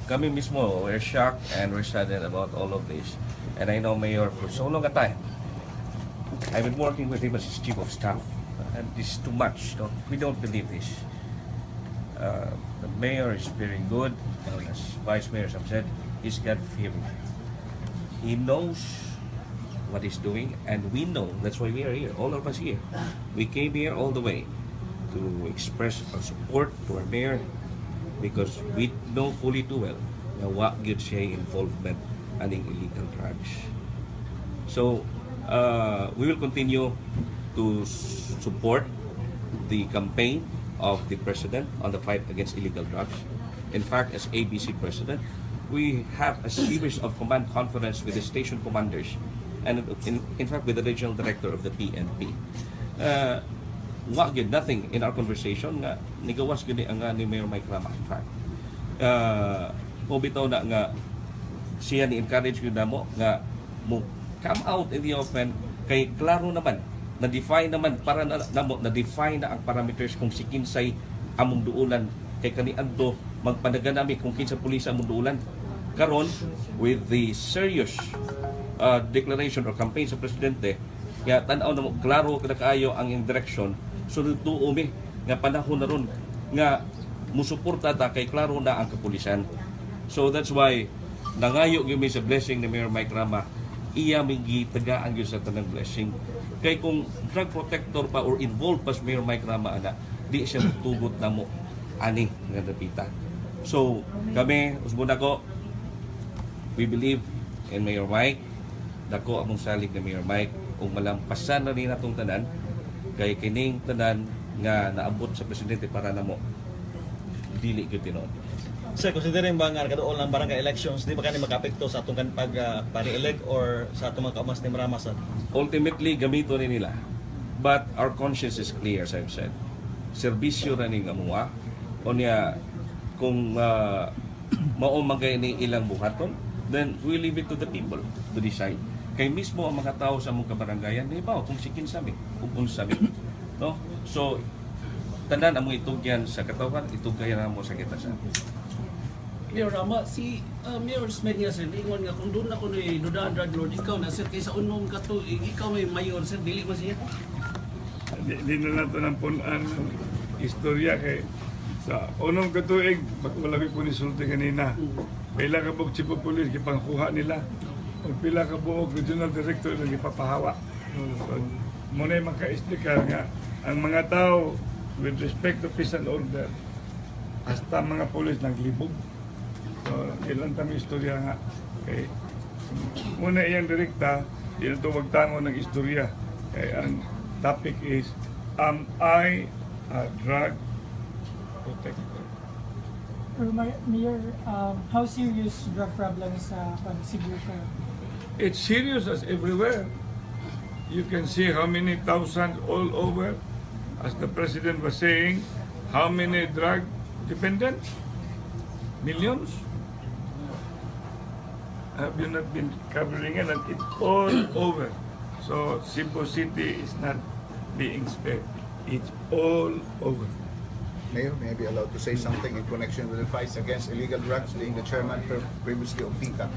Kami mismo, we're shocked and we're saddened about all of this. And I know Mayor for so long a time. I've been working with him as his chief of staff. And this is too much. No? We don't believe this. The mayor is very good. And as vice mayors have said, he's God-fearing. He knows what he's doing, and we know. That's why we are here, all of us here. We came here all the way to express our support to our mayor, because we know fully too well na what good siya involvement aning illegal drugs. So, we will continue to support the campaign of the President on the fight against illegal drugs. In fact, as ABC President, we have a series of command conference with the station commanders and in fact with the regional director of the PNP. Nothing in our conversation nga nigawas gani ang ni Mayor Mike Rama. In fact, bitaw na nga siya ni encourage yun na mo nga mo come out in the open kay klaro naman na define naman para na define na ang parameters kung si kinsay among duulan kay kaniadto magpanaganami kung kinsa pulis among duulan karon with the serious declaration or campaign sa presidente kaya tan-aw na mo klaro kada kaayo ang direction. Sunod tuo mi nga panahon na ron nga musuporta ta kay klaro na ang kapulisan. So that's why nangayo gyud mi sa blessing ni Mayor Mike Rama, iya mi gitagaan gyud sa tanang blessing. Kay kung drug protector pa or involved pa si Mayor Mike Rama ana, di siya tugot namo ani nga dapita. So kami usbon ako, we believe in Mayor Mike. Dako among salig ni Mayor Mike ug malampasan na ni natong tanan kay kining tanan nga naabot sa presidente para namo dili gyud tinuod. Sir, considering ba nga kaduol ng barangay elections, di ba kani makaapekto sa atong pag-elect or sa atong mga kaumas ni Maramasan? Ultimately gamito ni nila. But our conscience is clear, as I've said. Serbisyo ra ning amuha unya kung mao magay ni ilang buhaton, then we leave it to the people to decide. Kay mismo ang mga tao sa among kabarangayan, di ba, kung sikin sami, kung unsami. No? So, tanan among itugyan sa katawan, itugyan na mo sa kita sa Mayor Rama, si Mayor Smith nga sir, ingon nga kung doon ako ni Duda Drug Lord, ikaw na sir, kaysa unom ka to, ikaw may mayor sir, dili mo siya? Di na nato ng punan ng istorya kay sa unong katuig, magmalabi po ni Sulti kanina, pila ka bog chief of police, kipangkuha nila. Pag pila ka buog regional director na ipapahawa. So, muna yung maka-explicar nga, ang mga tao with respect to peace and order, hasta mga polis naglibog. So, ilan tami istorya nga. Okay. Muna iyang direkta, ilan ito wagtango ng istorya. Okay. Ang topic is, am I a drug protector? Mayor, how serious drug problem sa Cebu ka? It's serious as everywhere. You can see how many thousands all over. As the president was saying, how many drug dependents? Millions? Have you not been covering it? And it's all over. So Cebu City is not being spared. It's all over. Mayor, may I be allowed to say something in connection with the fight against illegal drugs, being the chairman previously of PICA?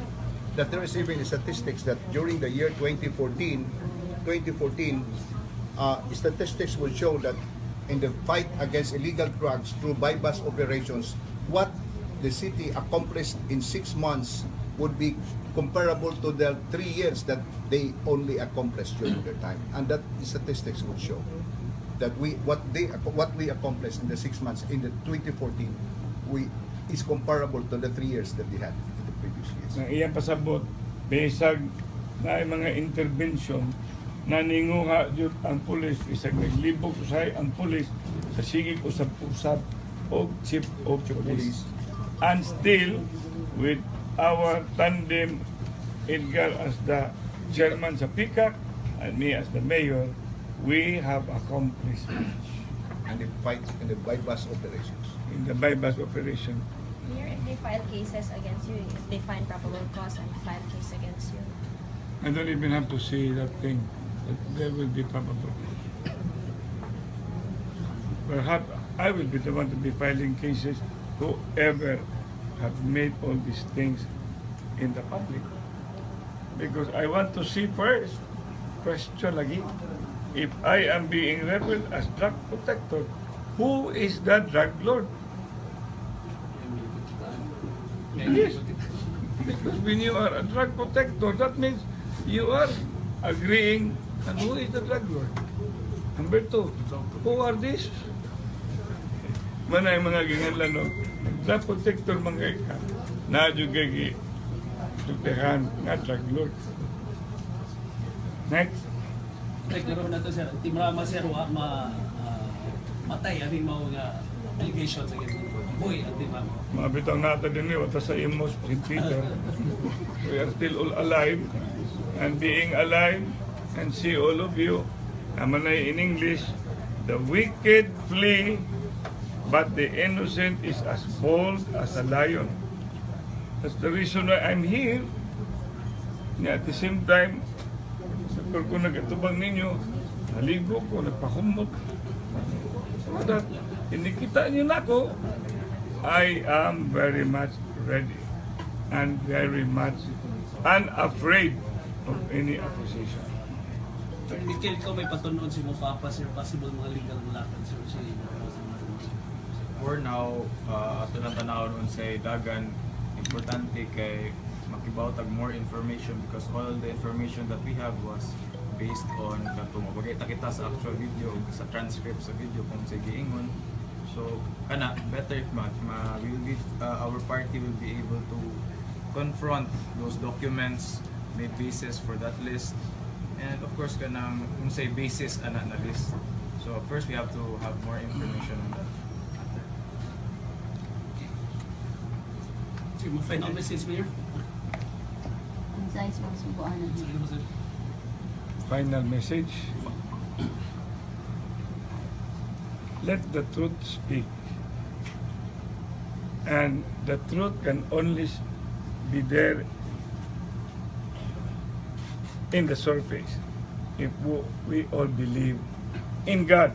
That there is even statistics that during the year 2014, statistics will show that in the fight against illegal drugs through bypass operations, what the city accomplished in 6 months would be comparable to the 3 years that they only accomplished during their time. And that statistics would show that what we accomplished in the 6 months in the 2014 is comparable to the 3 years that they had in the previous years. Nang iyang pasabot, besag na mga intervention na ninguha jud ang pulis, isag naglibog usay ang pulis sa sigig usab-usab o chief of police. And still, with our tandem, Edgar as the chairman sa PICAC and me as the mayor, we have accomplished much And the fight in the bypass operations. in the bypass operation. Mayor, if they file cases against you, if they find probable cause and file case against you, I don't even have to say that thing. That there will be probable. Perhaps I will be the one to be filing cases, whoever have made all these things in the public. Because I want to see first, question lagi, if I am being labeled as drug protector, who is the drug lord? Yes. Because when you are a drug protector, that means you are agreeing on who is the drug lord. Number two, who are these? Manay mga ginganlan, no? Drug protector mga ka, na juga gi tutehan nga drug lord. Next. Like, laro na to sir, timrama sir, matay, ano yung mga allegations against boy at timrama. Mabitang natin din yun, sa Imos, St. Peter. We are still all alive and being alive and see all of you. Naman ay in English, the wicked flee, but the innocent is as bold as a lion. That's the reason why I'm here. At the same time, pag ko nagatubang ninyo, naligo ko, nagpakumot. So that, inikita niyo na ako, I am very much ready and very much unafraid of any accusation. Mikel, ikaw may patunood si Mopapa sir, possible mga legal lakad sir si For now, ato na tanaw nun sa dagan, importante kay makibawtag more information because all the information that we have was based on katong mabagay kita sa actual video, sa transcript sa video kung sa giingon. So kana better if we will be, our party will be able to confront those documents, may basis for that list, and of course kanang kung say basis ana na list. So first we have to have more information on that. Sige mo final message Mayor. Concise mga subuanan. Sige mo sir. Final message. Let the truth speak. And the truth can only be there in the surface if we all believe in God.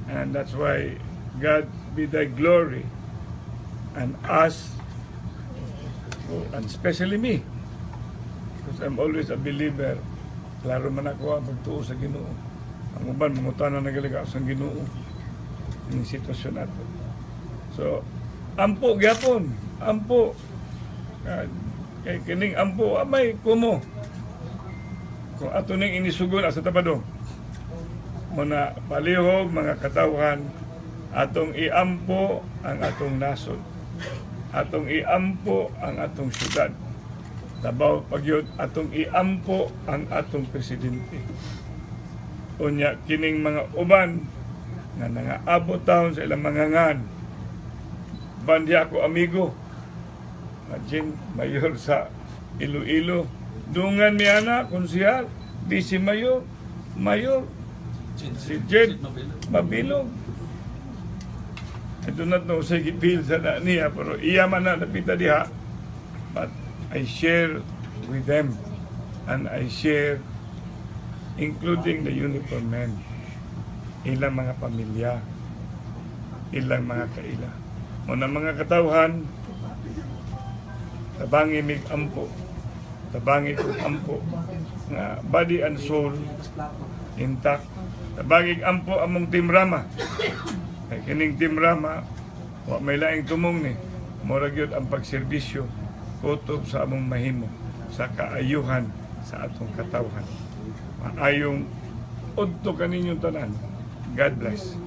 And that's why God be thy glory and us, and especially me, because I'm always a believer. Klaro man ako ang pagtuo sa Ginoo. Ang uban mangutana na galaga sa Ginoo ang sitwasyon nato. So, ampo gyapon, ampo. Kay kining ampo amay kumo. Kung ato ning inisugon sa tabadong. Muna palihog mga katawhan, atong iampo ang atong nasod. Atong iampo ang atong syudad. Tabaw pagyod atong iampo ang atong presidente. Unya kining mga uban nga nangaabot taon sa ilang mga ngan. Bandi ako amigo. Imagine, mayor sa Iloilo. Dungan miyana, konsihal, di si mayor, si Jed Mabilog. I do not know sa gipil sa na niya, pero iya man na napita diha. But I share with them and I share including the uniform men, ilang mga pamilya, ilang mga kaila. Muna mga katawhan, tabangi mig ampo, tabangi kong ampo, nga body and soul intact. Tabangi ampo among Team Rama. Kay kining Team Rama, wa may laing tumong ni, murag yun ang pagserbisyo, kutob sa among mahimo, sa kaayuhan sa atong katawhan. Maayong udto kaninyong tanan. God bless.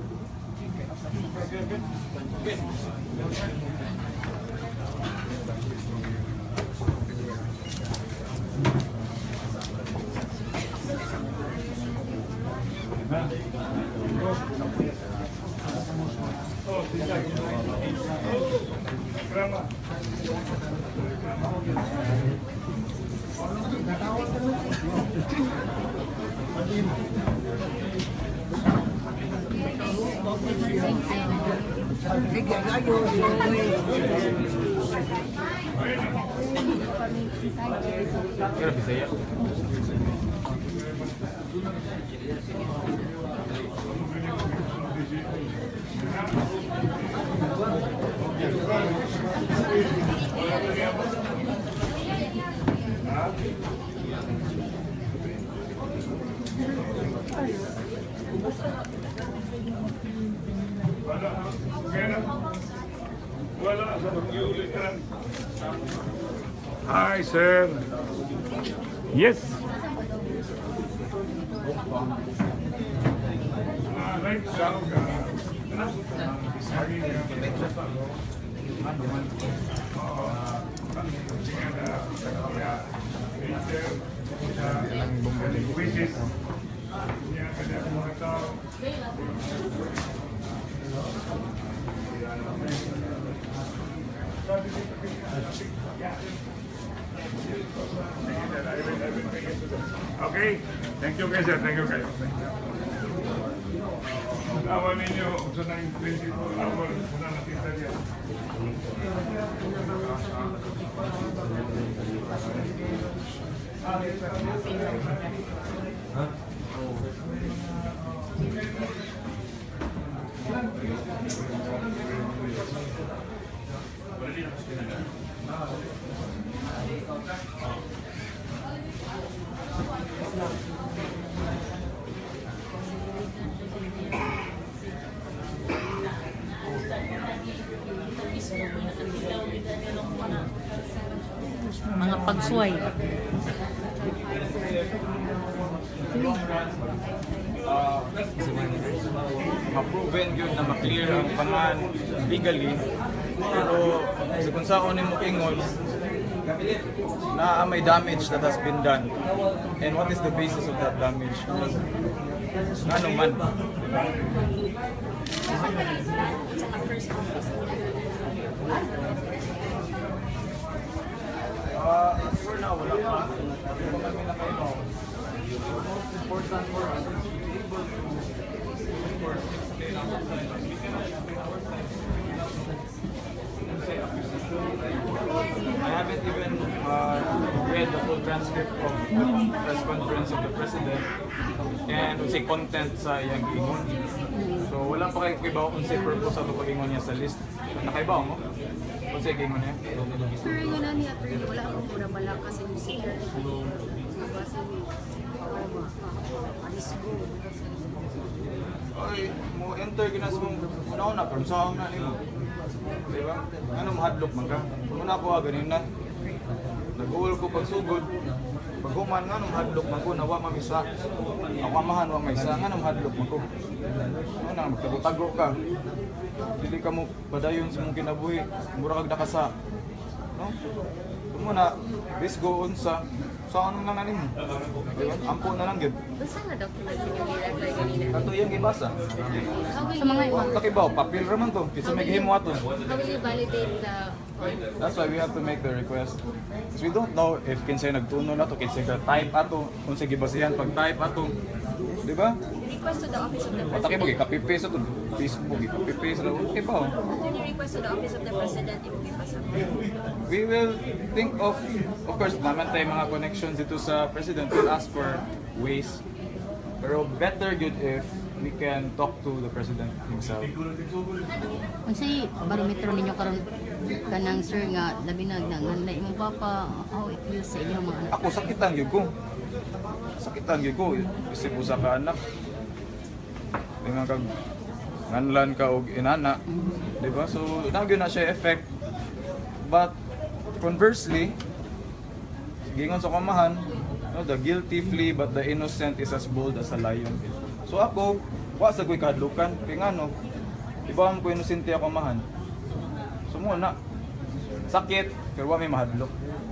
Sige, ayun. Kira Bisaya. Wala sa pag-iulit ka. Hi, sir. Yes. Right, saan ka? Okay, thank you guys, sir. Thank you kayo. Awa ninyo, sa 24 hours, na nakita niya. Mga pagsuway. Ma-proven yun na ma-clear ang pangan legally, pero sa kung saan mo ingon na may damage that has been done, and what is the basis of that damage? Ano man, diba? For now, wala pa. Hindi pa kami nakaibaw. The most important for us is to be able to work, explain our side. We cannot I haven't even read the full transcript of the press conference of the president and say content sa iyang giingon. So wala pa kayo kibaw kung say purpose sa pag-ingon niya sa list. Nakaibaw mo? Kung say giingon niya? Pero yun na niya, wala akong muna bala kasi yung secret. Kasi alis ko. Ay, mo enter ginas mong una-una pero saan na nimo. Diba? Ano mahadlok man ka? Muna ko ganin na. Nag-uul ko pagsugod. Pag human nga nung hadlok man ko, nawa mamisa. Ako amahan wa mamisa nga nung hadlok man ko. Ano na, magtago-tago ka. Dili ka mo padayon sa mong kinabuhi. Mura kag nakasa. No? Muna, bis go on sa saan lang na nimo. Diba? Ampo na lang yun. Basta nga documents yung i-refer kanina. Kato yung gibasa. Sa mga Takibaw, papel raman to. Kisa may gihimo ato. How will you validate the That's why we have to make the request. Because we don't know if kinsay nagtuno na to, kinsay type ato, kung sige basihan pag type ato. Di ba? request to the office of the Mataki mo, president? ikapipaste ato. Facebook, ikapipaste ato. Okay ba? When you request to the office of the president, it will be passed. We will think of course, naman tayo mga connections dito sa president. We'll ask for ways. Pero better good if we can talk to the president himself. Unsay barometro ninyo karon kanang sir nga labi na nanganlay imong papa how it feels sa inyong mga anak? Ako sakitan gyud ko. Sakitan gyud ko isip usa ka anak. Dengan kag nganlan ka og inana, di ba? So nagyo na siya effect. But conversely, gingon sa kamahan, no, the guilty flee but the innocent is as bold as a lion. So ako, wa sa ko'y kahadlukan, kay ngano, iba mo ko inosente ako kamahan. So muna, sakit, pero wa may mahadlok.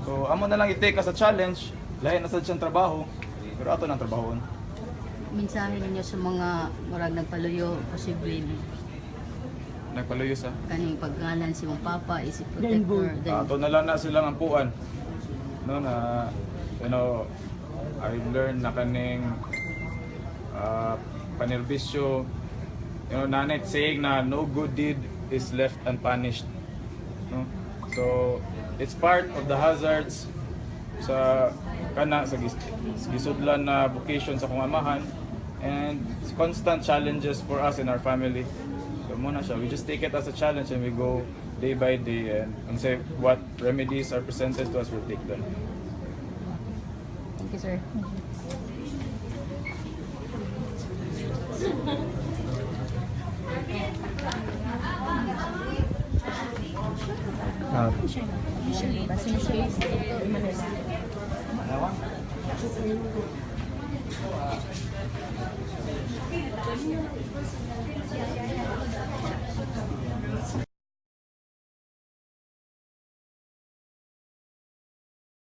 So amo na lang i-take as a challenge, lahi na sad siyang trabaho, pero ato nang trabahon. Mensahe ninyo sa mga murag nagpaluyo posible Nagpaluyo sa. kaning pagngalan si mong papa is a protector Ato na lang na silang ampuan. No na I learned na kaning panerbisyo, nanay saying na no good deed is left unpunished. No? So it's part of the hazards sa kana sa gisudlan na vocation sa kong amahan, and constant challenges for us in our family. So muna siya, we just take it as a challenge and we go day by day and say what remedies are presented to us, we'll take them. Thank you, sir. Usually,